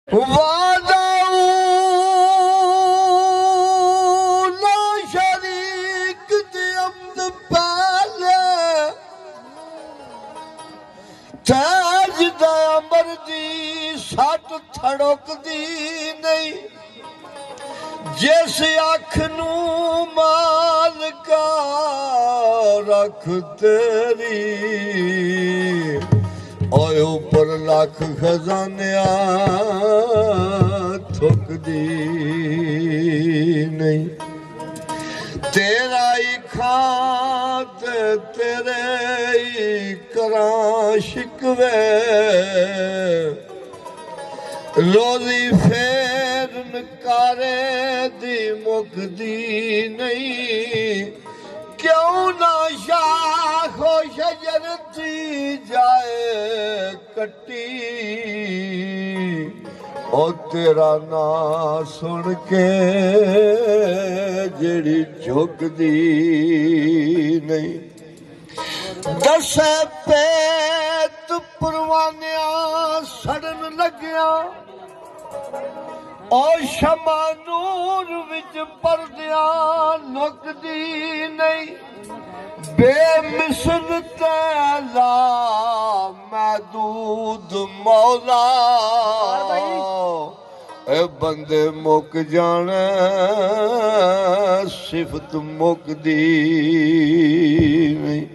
वादाऊ ना शरीक ते अमद पहले ताज दा अमर दी सट थड़क दी नहीं जिस अख नू मालका रख तेरी ओए ऊपर लख खजानिया थुकदी नहीं तेरा ही खात तेरे ही करा शिकवे रोजी फेर नकारे दी मुकदी नहीं क्यों ना शाखो शजर थी जाए कट्टी ओ तेरा ना सुन के जेड़ी झुकदी नहीं दस पेत परवानिया सड़न लग्या और शमा नूर विच परदिया लुकदी नहीं बेमिसल तैला महदूद मौला ए बंदे मुक जाने सिफत मुकदी नहीं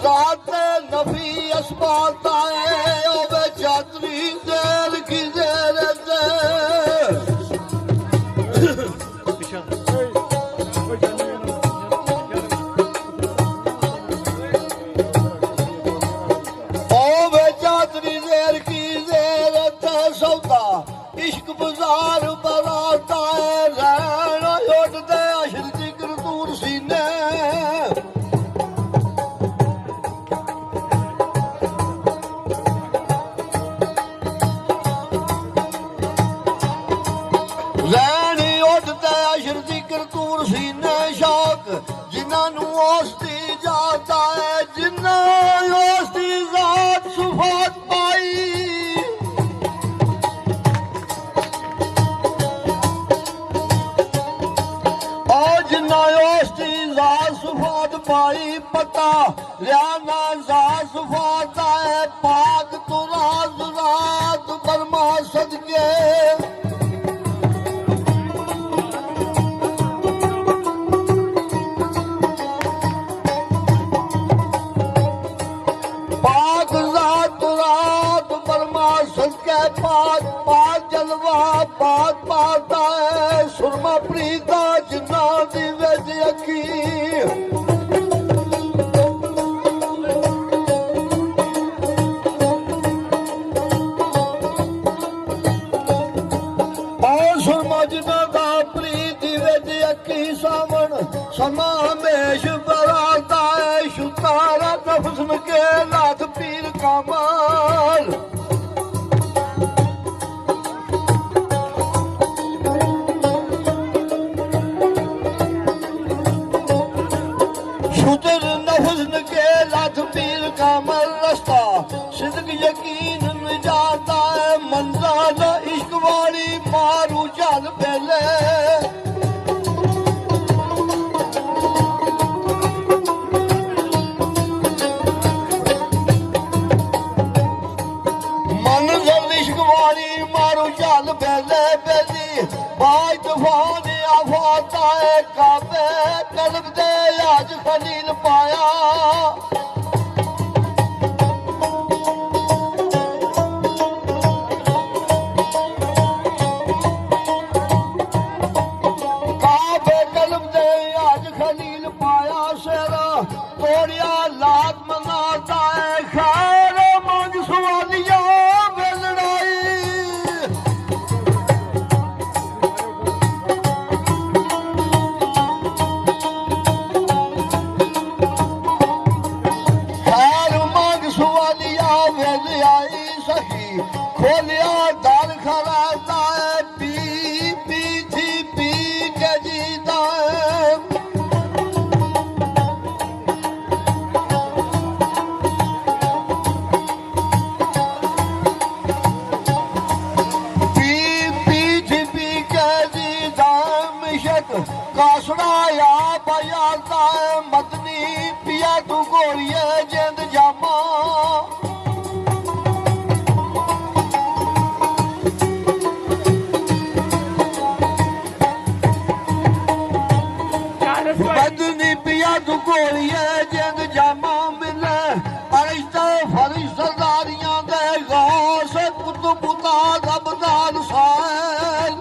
रात नफी अस्पाता है ओ बेचात्री देर की देर ओ बेचात्री देर की देर सौदा इश्क बाजार बराता है रहना उठते अशर जिक्र दूर सीने जिन्होंने औसती जाता है जिन्ना औसती जात सुफात पाई और जिन्ना औसती जात सुफात पाई पता लियाना जात सुफात है पाक तो राज रात बर्मा सदके पाक पाक जलवा पाक पाता है सुरमा प्रीता जिन्ना दी विच अखी और सुरमा जिन्ना दा प्रीति विच अखी सावन समा हमेश बराता है हुस्न के लाख पीर कामल शुतर न हुस्न के लाख पीर कामल रास्ता सिद्क यकीन न जाता है मंज़िल इश्क वाली मारू चल पहले चल पहले पहली बाज तूफान आफाता है काबे कल्ब दे आज खलील पाया काबे कल्ब दे आज खलील पाया शेरा तोड़िया लात मनाता है खैर मंग सवालिया खोलिया दाल खराता है पी पी थी पी के जीता है पी पी थी पी के जीता मिशक कासड़ा या बजाता है मदनी पिया तू गोलिए जिंद जामा मदनी पिया तू गोलिए जिंद जामा मिले अरिश्ता फरिश्तेदारियां दे गौस कुतुबुता अबदाल साल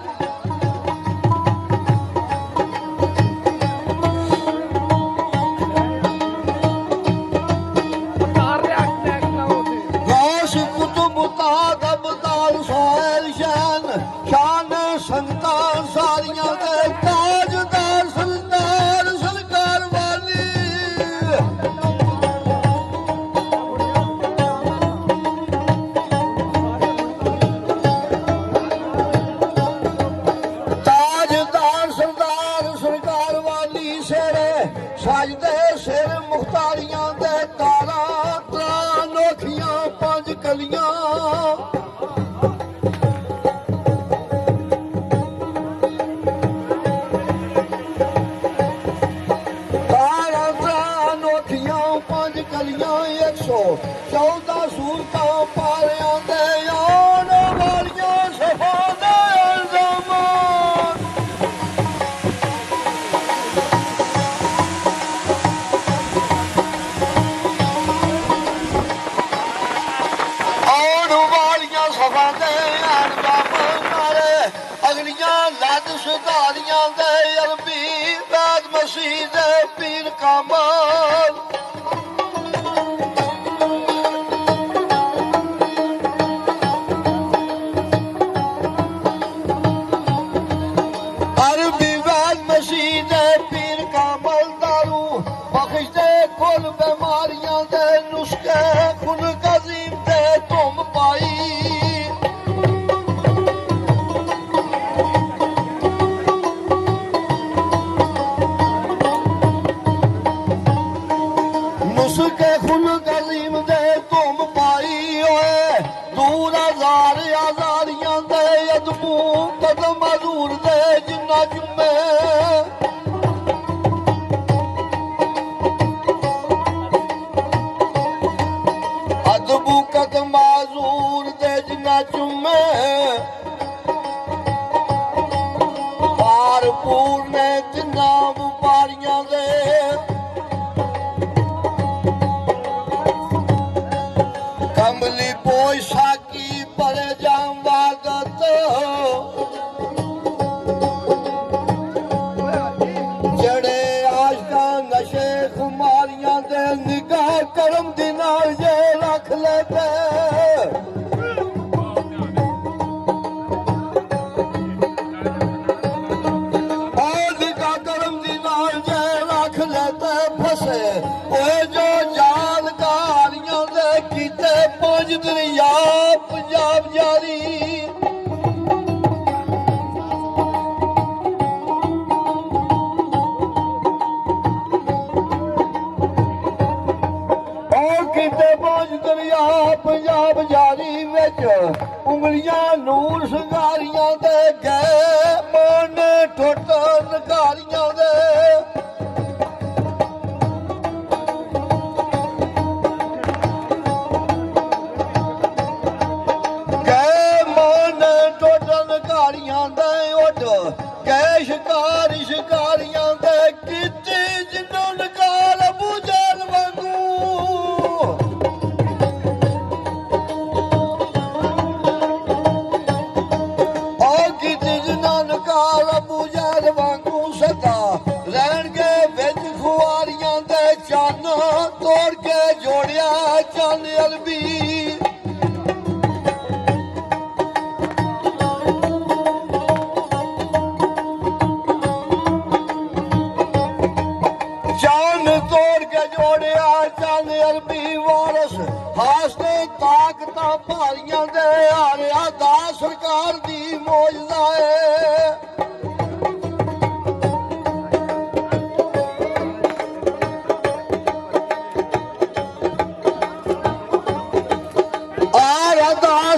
गौस कुतुबुता अबदाल साल शान शान संगता सारियां दे ताजदार सरदार सरकार वाली ताजदार सरदार सरकार वाली शेरे साजदे सिर मुख्तारियां दे तारा त्रा नोखियां पंज कलियां कलियां 114 सूरतां पारियां दे आन वालियां सफा दे ज़मान आन वालियां सफा दे ज़मान नारे अगलियां लद सुधारियां दे अरबी बैद मसीह दे पीर कामल कुल बीमारियां दे नुस्खे कुल कजीम दे तुम पाई नुस्खे कुल कजीम दे तुम पाई होए दूर हजार आजारियां दे अदबू कदम हजूर दे जिन्ना जुम्मे माजूर दे जिन्ना चुमे पारपूर ने जिन्ना व्यापारियां दे कमली पोशाकी पर जावागत जड़े आशका नशे खुमारियां दे निगाह करम दिना ये रख ले फसे जो जाल का ਦਰਿਆ ਪੰਜਾਬ ਜਾਰੀ ਕਿਤੇ ਪਹੁੰਚ ਦਰਿਆ ਪੰਜਾਬ ਜਾਰੀ ਵਿੱਚ ਉਂਗਲੀਆਂ ਨੂਰ ਸੰਗਾਰੀਆਂ ਦੇ ਗਏ ਮਨ ਟੁੱਟ ਨਗਾਰੀਆਂ ਦੇ ਗਏ ਮਨ ਟੁੱਟ ਨਗਾਰੀਆਂ ਦੇ ਉੱਡ ਗਏ ਸ਼ਿਕਾਰ ਸ਼ਿਕਾਰੀਆਂ ਦੇ ਕੀਤੇ ਜਿੰਨੋਂ ਨਗਾਲ ਬੁਝਲ ਵਾਂਗੂ ਵਾਂਗੂ ਸਦਾ ਰਹਿਣਗੇ ਵਿੱਚ ਖੁਆਰੀਆਂ ਦੇ ਚੰਨ ਤੋੜ ਕੇ ਜੋੜਿਆ ਚੰਨ ਅਲਬੀ ਚੰਨ ਤੋੜ ਕੇ ਜੋੜਿਆ ਚੰਨ ਅਲਬੀ ਵਾਰਸ ਹਾਸਤੇ ਤਾਕਤਾਂ ਭਾਰੀਆਂ ਦੇ ਹਾਰਿਆ ਦਾ ਸਰਕਾਰ ਦੀ ਮੌਜਦਾ ਏ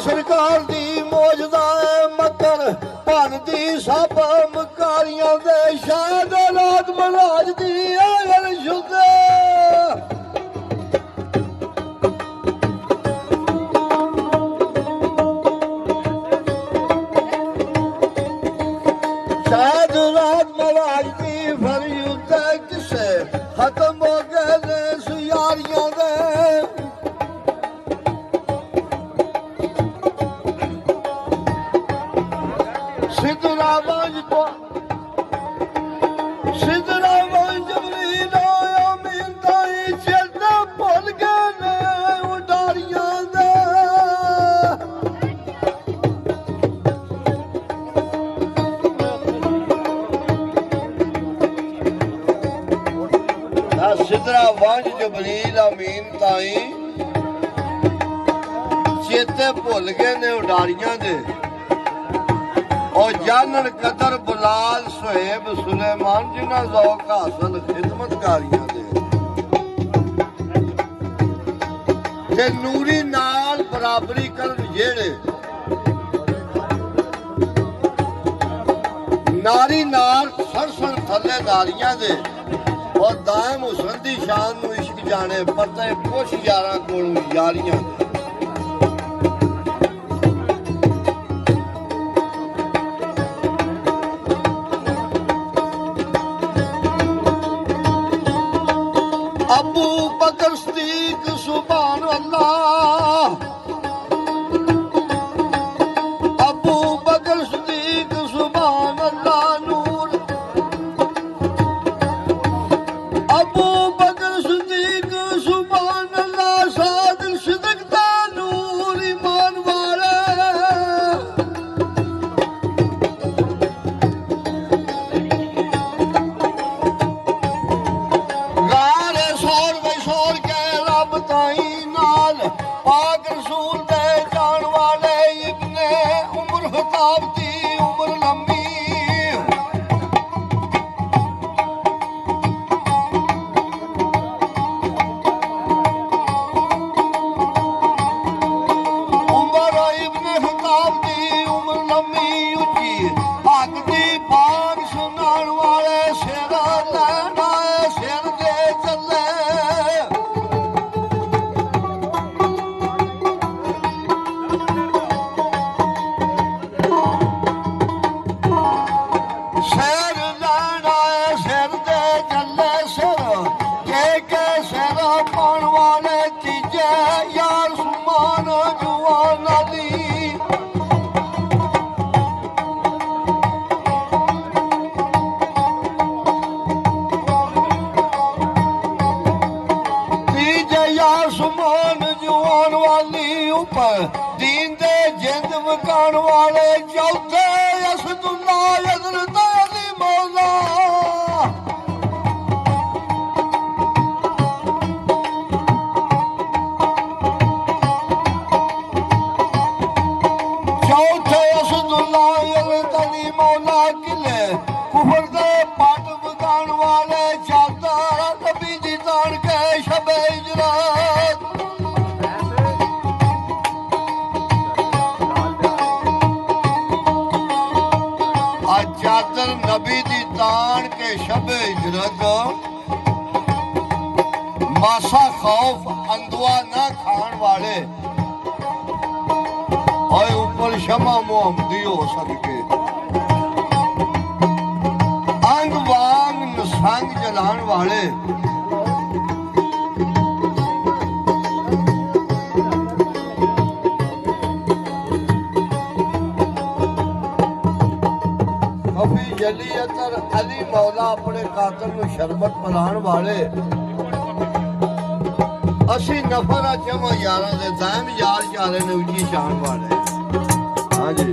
ਸਰਕਾਰ ਦੀ ਮੌਜਦਾ ਮੱਕਰ ਭੰਨਦੀ ਸਭ ਮਕਾਰੀਆਂ ਦੇ ਸ਼ਾਦ ਔਲਾਦ ਮਹਾਰਾਜ ਦੀ ਆਗਲ ਸ਼ੁੱਧੇ ਸ਼ਾਦ ਔਲਾਦ ਮਹਾਰਾਜ ਦੀ ਫਰਿਆਦ ਕਿਸੇ ਖਤਮ ਹੋ ਗਏ ਨੇ ਸੁਯਾਰੀਆਂ ਦੇ ਸਿੱਧਰਾਵਾਂਜ ਜਬਰੀਲ ਆਇਆ ਮਿੰਦਾਈ ਚੇਤਾ ਭੁੱਲ ਗਏ ਨੇ ਉਡਾਰੀਆਂ ਦੇ ਸਿੱਧਰਾਵਾਂਜ ਜਬਰੀਲ ਅਮੀਨ ਤਾਈ ਚੇਤੇ ਭੁੱਲ ਗਏ ਨੇ ਉਡਾਰੀਆਂ ਦੇ और जानन कदर बुलाल सुहेब सुलेमान जिन्ना ज़ौक़ हासिल खिदमतकारियां दे नूरी नाल बराबरी करन जेड़े नारी नाल सरसण थले नारियां दे और दायम हुसन दी शान नू इश्क जाने परते कुछ यारां कोलों यारियां दे अबू बकर सिद्दीक सुभान अल्लाह अबू बकर सिद्दीक सुभान अल्लाह नूर अबू बकर सिद्दीक सुभान अल्लाह सादिक सिद्दीक दा नूर ईमान वाले पाक रसूल दे जान वाले इब्ने उम्र खताब दी उम्र लंबी उम्र इब्ने खताब दी उम्र लंबी उची हक दी बात सुनान वाले सिर लैंड आए सिर दे चले दीन दे जिंद मकान वाले चौथे असदुल्ला हज़रत अली मौला बेइजरात चादर नबी दी तान के शबे हिजरत मासा खौफ अंदुआ ना खान वाले और ऊपर शमा मोहम्मदी हो सके अंग वांग नसंग जलान वाले जली अतर अली मौला अपने कातल में शरबत पिलाण वाले असी नफर जमा यारा दे दाम यार चारे ने उची शान वाले हाँ जी